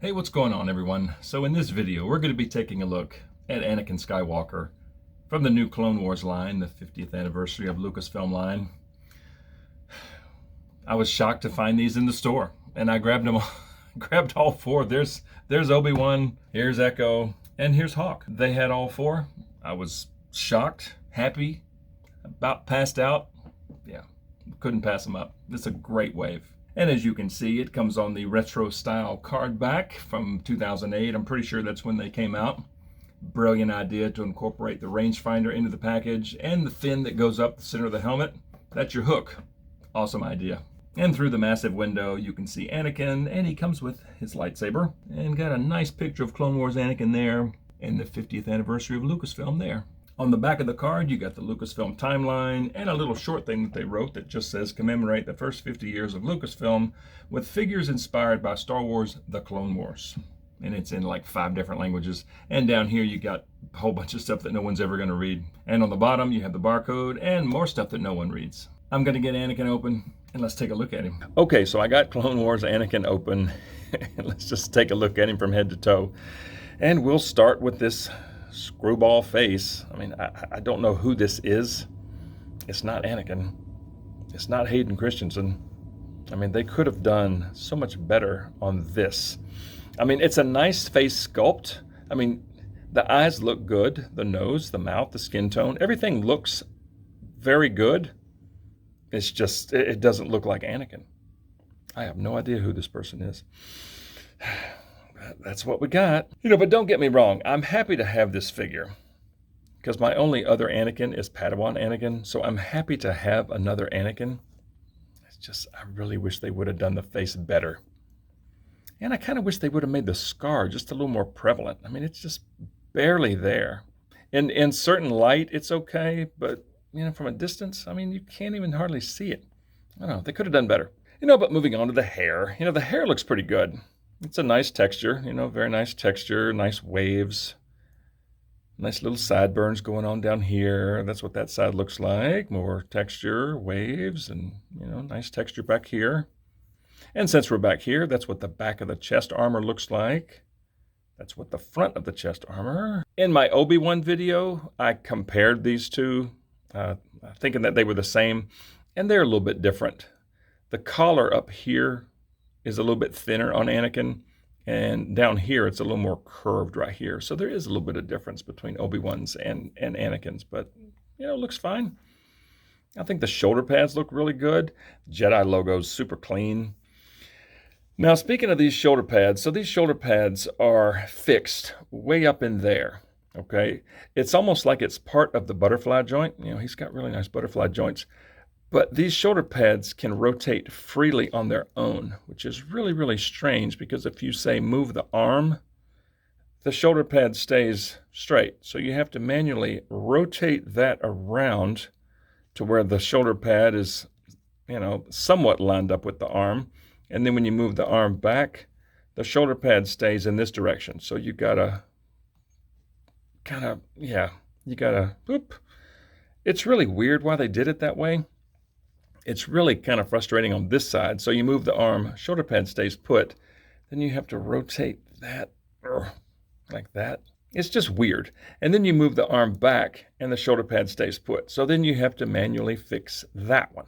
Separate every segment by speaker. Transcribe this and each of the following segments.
Speaker 1: Hey, what's going on, everyone? So in this video, we're going to be taking a look at Anakin Skywalker from the new Clone Wars line, the 50th anniversary of Lucasfilm line. I was shocked to find these in the store, and I grabbed them all, grabbed all four. There's Obi-Wan, here's Echo, and here's Hawk. They had all four. I was shocked, happy, about passed out. Yeah, couldn't pass them up. It's a great wave. And as you can see, it comes on the retro style card back from 2008. I'm pretty sure that's when they came out. Brilliant idea to incorporate the rangefinder into the package and the fin that goes up the center of the helmet. That's your hook. Awesome idea. And through the massive window, you can see Anakin, and he comes with his lightsaber. And got a nice picture of Clone Wars Anakin there, and the 50th anniversary of Lucasfilm there. On the back of the card, you got the Lucasfilm Timeline and a little short thing that they wrote that just says, commemorate the first 50 years of Lucasfilm with figures inspired by Star Wars, The Clone Wars. And it's in like 5 different languages. And down here, you got a whole bunch of stuff that no one's ever going to read. And on the bottom, you have the barcode and more stuff that no one reads. I'm going to get Anakin open, and let's take a look at him. Okay, so I got Clone Wars Anakin open. Let's just take a look at him from head to toe. And we'll start with this screwball face. I mean, I don't know who this is. It's not Anakin. It's not Hayden Christensen. I mean, they could have done so much better on this. I mean, it's a nice face sculpt. I mean, the eyes look good, the nose, the mouth, the skin tone, everything looks very good. It's just, it doesn't look like Anakin. I have no idea who this person is. That's what we got. But don't get me wrong. I'm happy to have this figure because my only other Anakin is Padawan Anakin. So I'm happy to have another Anakin. It's just, I really wish they would have done the face better. And I kind of wish they would have made the scar just a little more prevalent. I mean, it's just barely there. In certain light, it's okay. But, from a distance, I mean, you can't even hardly see it. I don't know. They could have done better. But moving on to the hair. The hair looks pretty good. It's a nice texture, very nice texture, nice waves, nice little sideburns going on down here. That's what that side looks like. More texture, waves, and, nice texture back here. And since we're back here, that's what the back of the chest armor looks like. That's what the front of the chest armor. In my Obi-Wan video, I compared these two, thinking that they were the same, and they're a little bit different. The collar up here is a little bit thinner on Anakin, and down here it's a little more curved right here. So there is a little bit of difference between Obi-Wan's and Anakin's, but it looks fine. I think the shoulder pads look really good. Jedi logo's super clean. Now, speaking of these shoulder pads, so these shoulder pads are fixed way up in there, okay? It's almost like it's part of the butterfly joint. He's got really nice butterfly joints. But these shoulder pads can rotate freely on their own, which is really, really strange because if you say move the arm, the shoulder pad stays straight. So you have to manually rotate that around to where the shoulder pad is, somewhat lined up with the arm. And then when you move the arm back, the shoulder pad stays in this direction. So you gotta whoop. It's really weird why they did it that way. It's really kind of frustrating on this side. So you move the arm, shoulder pad stays put. Then you have to rotate that like that. It's just weird. And then you move the arm back and the shoulder pad stays put. So then you have to manually fix that one.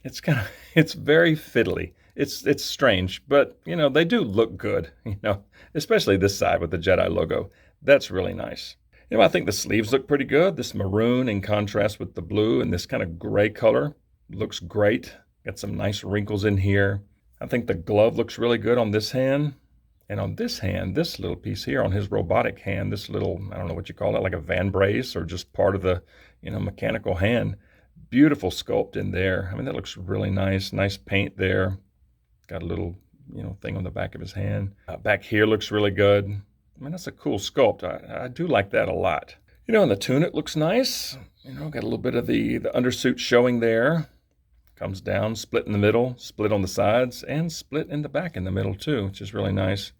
Speaker 1: It's very fiddly. It's strange, but they do look good, especially this side with the Jedi logo. That's really nice. I think the sleeves look pretty good. This maroon in contrast with the blue and this kind of gray color looks great. Got some nice wrinkles in here. I think the glove looks really good on this hand. And on this hand, this little piece here on his robotic hand, this little, I don't know what you call it, like a van brace or just part of the, mechanical hand. Beautiful sculpt in there. I mean, that looks really nice. Nice paint there. Got a little, thing on the back of his hand. Back here looks really good. I mean, that's a cool sculpt. I do like that a lot. And the tunic looks nice. Got a little bit of the undersuit showing there. Comes down, split in the middle, split on the sides, and split in the back in the middle too, which is really nice.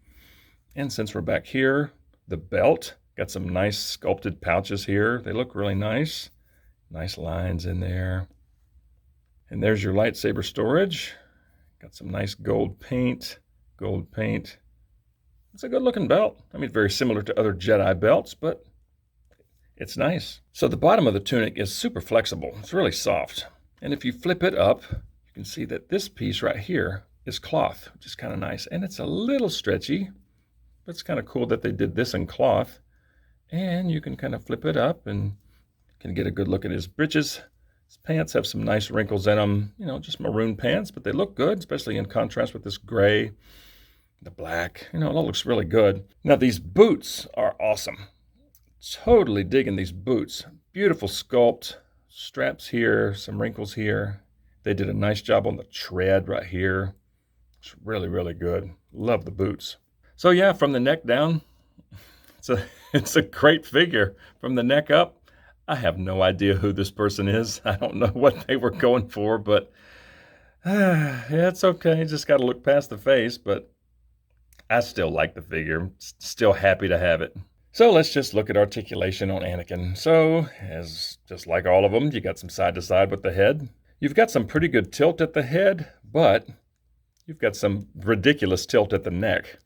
Speaker 1: And since we're back here, the belt, got some nice sculpted pouches here. They look really nice. Nice lines in there. And there's your lightsaber storage. Got some nice gold paint. gold paint. It's a good looking belt. I mean, very similar to other Jedi belts, but it's nice. So the bottom of the tunic is super flexible. It's really soft. And if you flip it up, you can see that this piece right here is cloth, which is kind of nice. And it's a little stretchy, but it's kind of cool that they did this in cloth. And you can kind of flip it up and can get a good look at his breeches. His pants have some nice wrinkles in them, you know, just maroon pants, but they look good, especially in contrast with this gray, the black. You know, it all looks really good. Now, these boots are awesome. Totally digging these boots. Beautiful sculpt, straps here, some wrinkles here. They did a nice job on the tread right here. It's really, really good. Love the boots. So yeah, from the neck down, it's a great figure. From the neck up, I have no idea who this person is. I don't know what they were going for, but yeah, it's okay. Just got to look past the face, but I still like the figure. Still happy to have it. So let's just look at articulation on Anakin. So, as just like all of them, you got some side to side with the head. You've got some pretty good tilt at the head, but you've got some ridiculous tilt at the neck.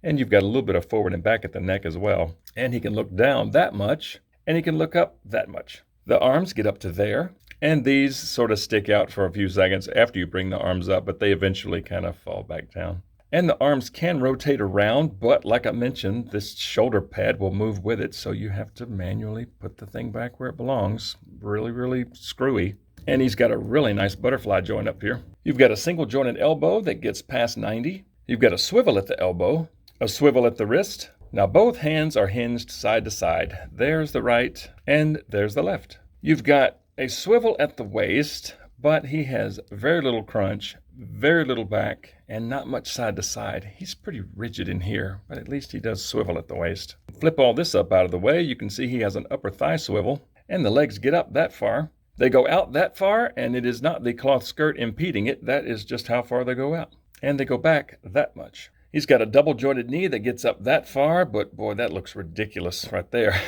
Speaker 1: And you've got a little bit of forward and back at the neck as well. And he can look down that much, and he can look up that much. The arms get up to there, and these sort of stick out for a few seconds after you bring the arms up, but they eventually kind of fall back down. And the arms can rotate around, but like I mentioned, this shoulder pad will move with it, so you have to manually put the thing back where it belongs. Really, really screwy. And he's got a really nice butterfly joint up here. You've got a single jointed elbow that gets past 90. You've got a swivel at the elbow, a swivel at the wrist. Now both hands are hinged side to side. There's the right, and there's the left. You've got a swivel at the waist, but he has very little crunch, very little back, and not much side to side. He's pretty rigid in here, but at least he does swivel at the waist. Flip all this up out of the way, you can see he has an upper thigh swivel, and the legs get up that far. They go out that far, and it is not the cloth skirt impeding it. That is just how far they go out. And they go back that much. He's got a double jointed knee that gets up that far, but boy, that looks ridiculous right there.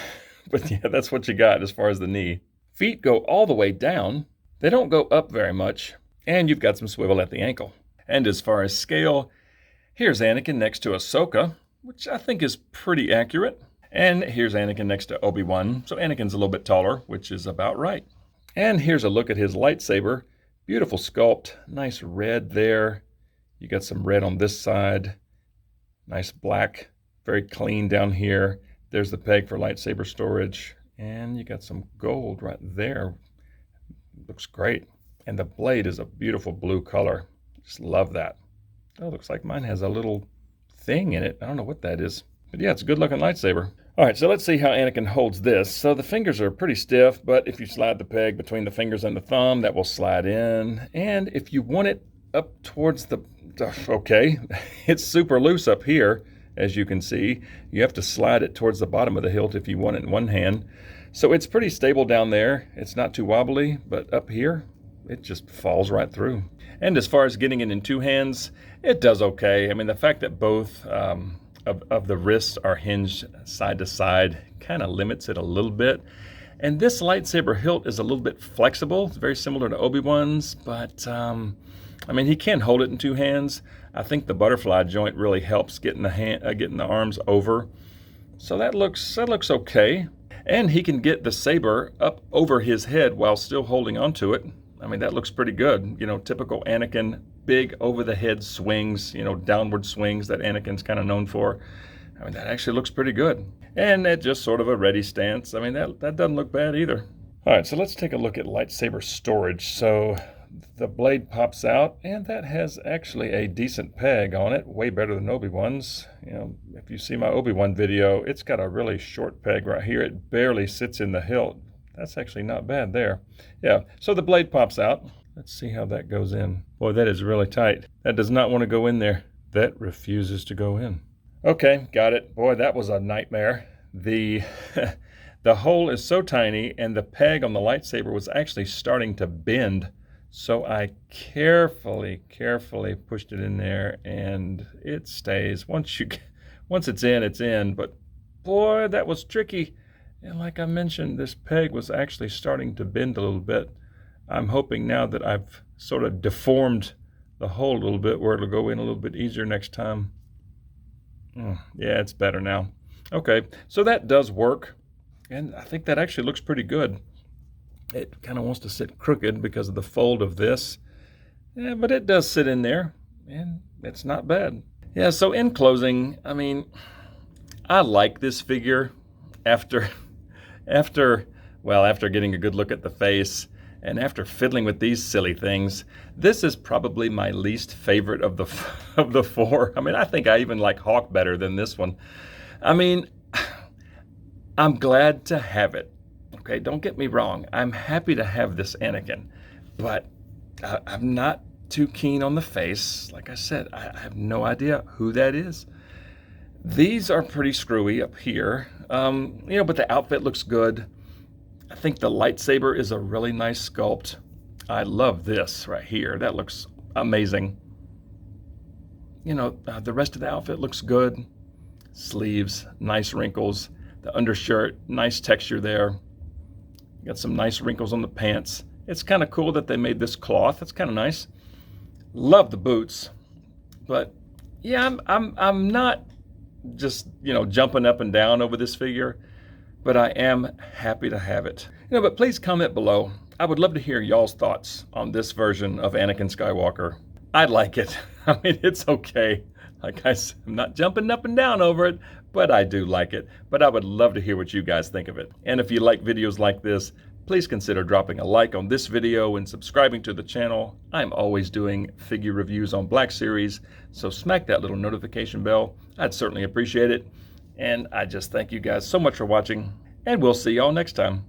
Speaker 1: But yeah, that's what you got as far as the knee. Feet go all the way down. They don't go up very much. And you've got some swivel at the ankle. And as far as scale, here's Anakin next to Ahsoka, which I think is pretty accurate. And here's Anakin next to Obi-Wan. So Anakin's a little bit taller, which is about right. And here's a look at his lightsaber. Beautiful sculpt, nice red there. You got some red on this side. Nice black, very clean down here. There's the peg for lightsaber storage. And you got some gold right there. Looks great. And the blade is a beautiful blue color. Just love that. Oh, looks like mine has a little thing in it. I don't know what that is. But yeah, it's a good looking lightsaber. All right, so let's see how Anakin holds this. So the fingers are pretty stiff, but if you slide the peg between the fingers and the thumb, that will slide in. And if you want it up towards the, okay, it's super loose up here, as you can see. You have to slide it towards the bottom of the hilt if you want it in one hand. So it's pretty stable down there. It's not too wobbly, but up here, it just falls right through. And as far as getting it in two hands, it does okay. I mean, the fact that both of the wrists are hinged side to side kind of limits it a little bit. And this lightsaber hilt is a little bit flexible. It's very similar to Obi-Wan's, but I mean, he can hold it in two hands. I think the butterfly joint really helps getting the arms over. So that looks okay. And he can get the saber up over his head while still holding onto it. I mean, that looks pretty good. You know, typical Anakin, big over-the-head swings, you know, downward swings that Anakin's kind of known for. I mean, that actually looks pretty good. And it just sort of a ready stance. I mean, that doesn't look bad either. All right, so let's take a look at lightsaber storage. So the blade pops out, and that has actually a decent peg on it, way better than Obi-Wan's. You know, if you see my Obi-Wan video, it's got a really short peg right here. It barely sits in the hilt. That's actually not bad there. Yeah, so the blade pops out. Let's see how that goes in. Boy, that is really tight. That does not want to go in there. That refuses to go in. Okay, got it. Boy, that was a nightmare. The hole is so tiny, and the peg on the lightsaber was actually starting to bend. So I carefully pushed it in there, and it stays. Once it's in, it's in. But boy, that was tricky. And like I mentioned, this peg was actually starting to bend a little bit. I'm hoping now that I've sort of deformed the hole a little bit where it'll go in a little bit easier next time. Yeah, it's better now. Okay, so that does work, and I think that actually looks pretty good. It kind of wants to sit crooked because of the fold of this, yeah, but it does sit in there, and it's not bad. Yeah, so in closing, I mean, I like this figure after getting a good look at the face and after fiddling with these silly things. This is probably my least favorite of the four. I mean, I think I even like Hawk better than this one. I mean, I'm glad to have it. Okay, don't get me wrong. I'm happy to have this Anakin, but I'm not too keen on the face. Like I said, I have no idea who that is. These are pretty screwy up here, but the outfit looks good. I think the lightsaber is a really nice sculpt. I love this right here. That looks amazing. The rest of the outfit looks good. Sleeves, nice wrinkles. The undershirt, nice texture there. Got some nice wrinkles on the pants. It's kind of cool that they made this cloth. It's kind of nice. Love the boots, but yeah, I'm not just jumping up and down over this figure, but I am happy to have it. But please comment below. I would love to hear y'all's thoughts on this version of Anakin Skywalker. I like it. I mean, it's okay. Like I said, I'm not jumping up and down over it, but I do like it. But I would love to hear what you guys think of it. And if you like videos like this, please consider dropping a like on this video and subscribing to the channel. I'm always doing figure reviews on Black Series, so smack that little notification bell. I'd certainly appreciate it. And I just thank you guys so much for watching, and we'll see y'all next time.